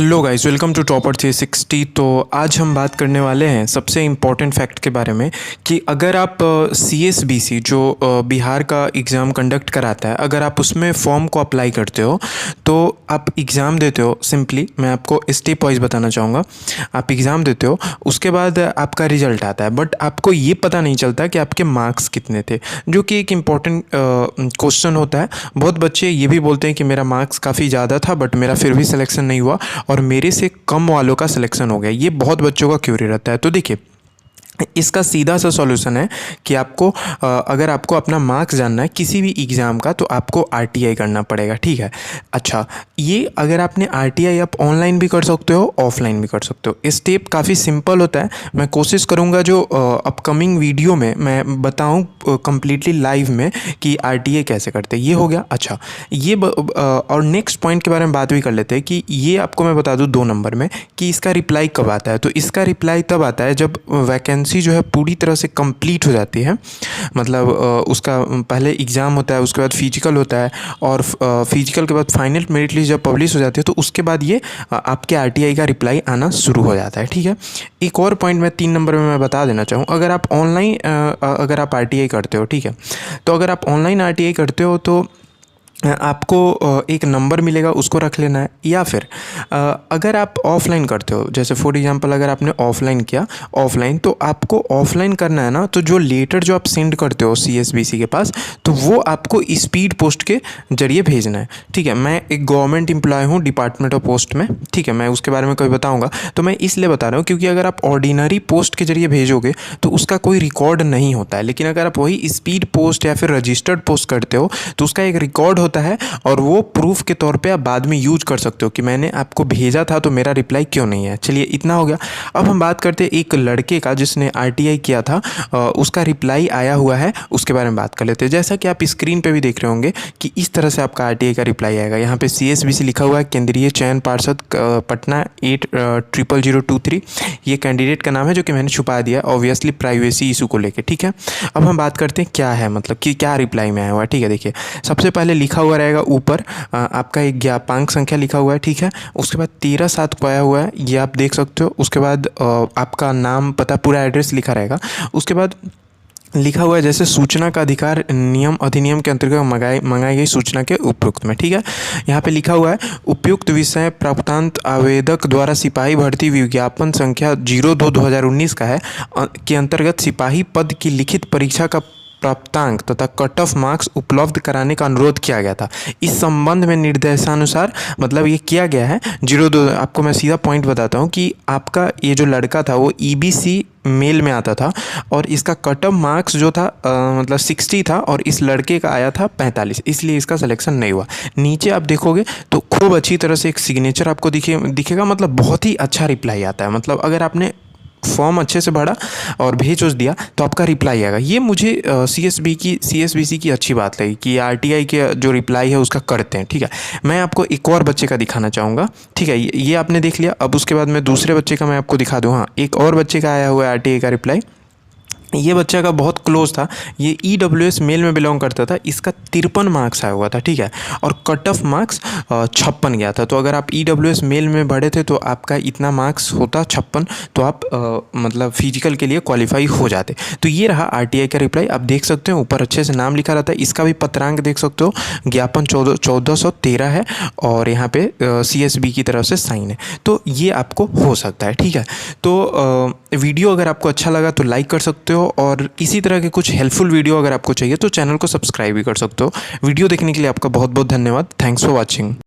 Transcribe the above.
Hello guys, welcome to topper 360। तो आज हम बात करने वाले हैं सबसे इम्पॉर्टेंट फैक्ट के बारे में कि अगर आप CSBC जो बिहार का एग्ज़ाम कंडक्ट कराता है, अगर आप उसमें फॉर्म को अप्लाई करते हो तो आप एग्ज़ाम देते हो। सिंपली मैं आपको स्टेप वाइज बताना चाहूँगा। आप एग्ज़ाम देते हो, उसके बाद आपका रिजल्ट आता है, बट आपको ये पता नहीं चलता कि आपके मार्क्स कितने थे, जो कि एक इम्पॉर्टेंट क्वेश्चन होता है। बहुत बच्चे ये भी बोलते हैं कि मेरा मार्क्स काफ़ी ज़्यादा था बट मेरा फिर भी सिलेक्शन नहीं हुआ और मेरे से कम वालों का सिलेक्शन हो गया। ये बहुत बच्चों का क्वेरी रहता है। तो देखिए, इसका सीधा सा सॉल्यूशन है कि आपको अगर आपको अपना मार्क्स जानना है किसी भी एग्ज़ाम का तो आपको RTI करना पड़ेगा, ठीक है। अच्छा, ये अगर आपने RTI आप ऑनलाइन भी कर सकते हो, ऑफलाइन भी कर सकते हो। स्टेप काफ़ी सिंपल होता है। मैं कोशिश करूँगा जो अपकमिंग वीडियो में मैं बताऊँ कम्प्लीटली लाइव में कि RTI कैसे करते हैं। ये हो गया। अच्छा, ये और नेक्स्ट पॉइंट के बारे में बात भी कर लेते हैं कि ये आपको मैं बता दूँ 2 नंबर में कि इसका रिप्लाई कब आता है। तो इसका रिप्लाई तब आता है जब वैकेंसी जो है पूरी तरह से कंप्लीट हो जाती है। मतलब उसका पहले एग्ज़ाम होता है, उसके बाद फिजिकल होता है और फिजिकल के बाद फाइनल मेरिट लिस्ट जब पब्लिश हो जाती है तो उसके बाद ये आपके RTI का रिप्लाई आना शुरू हो जाता है, ठीक है। एक और पॉइंट मैं 3 नंबर में मैं बता देना चाहूँ। अगर आप ऑनलाइन अगर आप RTI करते हो, ठीक है, तो अगर आप ऑनलाइन RTI करते हो तो आपको एक नंबर मिलेगा, उसको रख लेना है। या फिर अगर आप ऑफ़लाइन करते हो, जैसे फॉर एग्जांपल अगर आपने ऑफ़लाइन किया, ऑफ़लाइन तो आपको ऑफ़लाइन करना है ना, तो जो लेटर जो आप सेंड करते हो CSBC के पास, तो वो आपको स्पीड पोस्ट के ज़रिए भेजना है, ठीक है। मैं एक गवर्नमेंट एम्प्लॉय हूँ डिपार्टमेंट ऑफ पोस्ट में, ठीक है। मैं उसके बारे में कभी बताऊँगा, तो मैं इसलिए बता रहा हूँ क्योंकि अगर आप ऑर्डिनरी पोस्ट के ज़रिए भेजोगे तो उसका कोई रिकॉर्ड नहीं होता है। लेकिन अगर आप वही स्पीड पोस्ट या फिर रजिस्टर्ड पोस्ट करते हो तो उसका एक रिकॉर्ड होता है और वो प्रूफ के तौर पे आप बाद में यूज कर सकते हो कि मैंने आपको भेजा था तो मेरा रिप्लाई क्यों नहीं है। चलिए, इतना हो गया। अब हम बात करते हैं एक लड़के का जिसने RTI किया था, उसका रिप्लाई आया हुआ है, उसके बारे में बात कर लेते हैं। जैसा कि आप स्क्रीन पे भी देख रहे होंगे कि इस तरह से आपका RTI का रिप्लाई आएगा। यहाँ पे CSBC लिखा हुआ है, केंद्रीय चयन पार्षद पटना 80023। ये कैंडिडेट का नाम है जो कि मैंने छुपा दिया, ऑब्वियसली प्राइवेसी इशू को लेके, ठीक है। अब हम बात करते हैं क्या है, मतलब कि क्या रिप्लाई में आया हुआ है, ठीक है। देखिए, सबसे पहले लिखा हुआ रहेगा ऊपर आपका एक ज्ञापांक संख्या लिखा हुआ है, ठीक है। उसके बाद 13/7 को आया हुआ है, ये आप देख सकते हो। उसके बाद आपका नाम, पता, पूरा एड्रेस लिखा रहेगा। उसके बाद लिखा हुआ है जैसे सूचना का अधिकार नियम अधिनियम के अंतर्गत मंगाई गई सूचना के उपयुक्त में, ठीक है। यहाँ पे लिखा हुआ है उपयुक्त विषय प्राप्तांत आवेदक द्वारा सिपाही भर्ती विज्ञापन संख्या 02/2019 का है के अंतर्गत सिपाही पद की लिखित परीक्षा का प्राप्तांक तथा कट ऑफ मार्क्स उपलब्ध कराने का अनुरोध किया गया था। इस संबंध में निर्देशानुसार, मतलब ये किया गया है 02। आपको मैं सीधा पॉइंट बताता हूँ कि आपका ये जो लड़का था वो EBC मेल में आता था और इसका कट ऑफ मार्क्स जो था मतलब 60 था और इस लड़के का आया था 45, इसलिए इसका सिलेक्शन नहीं हुआ। नीचे आप देखोगे तो खूब अच्छी तरह से एक सिग्नेचर आपको दिखेगा। मतलब बहुत ही अच्छा रिप्लाई आता है। मतलब अगर आपने फॉर्म अच्छे से भरा और भेज दिया तो आपका रिप्लाई आएगा। ये मुझे CSBC की अच्छी बात लगी कि RTI के जो रिप्लाई है उसका करते हैं, ठीक है। मैं आपको एक और बच्चे का दिखाना चाहूँगा, ठीक है। ये आपने देख लिया। अब उसके बाद मैं दूसरे बच्चे का मैं आपको दिखा दूँ। हाँ, एक और बच्चे का आया हुआ है RTI का रिप्लाई। ये बच्चा का बहुत क्लोज था, ये EWS मेल में बिलोंग करता था। इसका 53 मार्क्स आया हुआ था, ठीक है, और कट ऑफ मार्क्स 56 गया था। तो अगर आप EWS मेल में भरे थे तो आपका इतना मार्क्स होता 56, तो आप मतलब फिजिकल के लिए क्वालिफाई हो जाते। तो ये रहा RTI का रिप्लाई। आप देख सकते हो ऊपर अच्छे से नाम लिखा रहता है। इसका भी पत्रांक देख सकते हो, ज्ञापन 1413 है और यहाँ पे CSB की तरफ से साइन है। तो ये आपको हो सकता है, ठीक है। तो वीडियो अगर आपको अच्छा लगा तो लाइक कर सकते हो और इसी तरह के कुछ हेल्पफुल वीडियो अगर आपको चाहिए तो चैनल को सब्सक्राइब भी कर सकते हो। वीडियो देखने के लिए आपका बहुत बहुत धन्यवाद। Thanks for watching.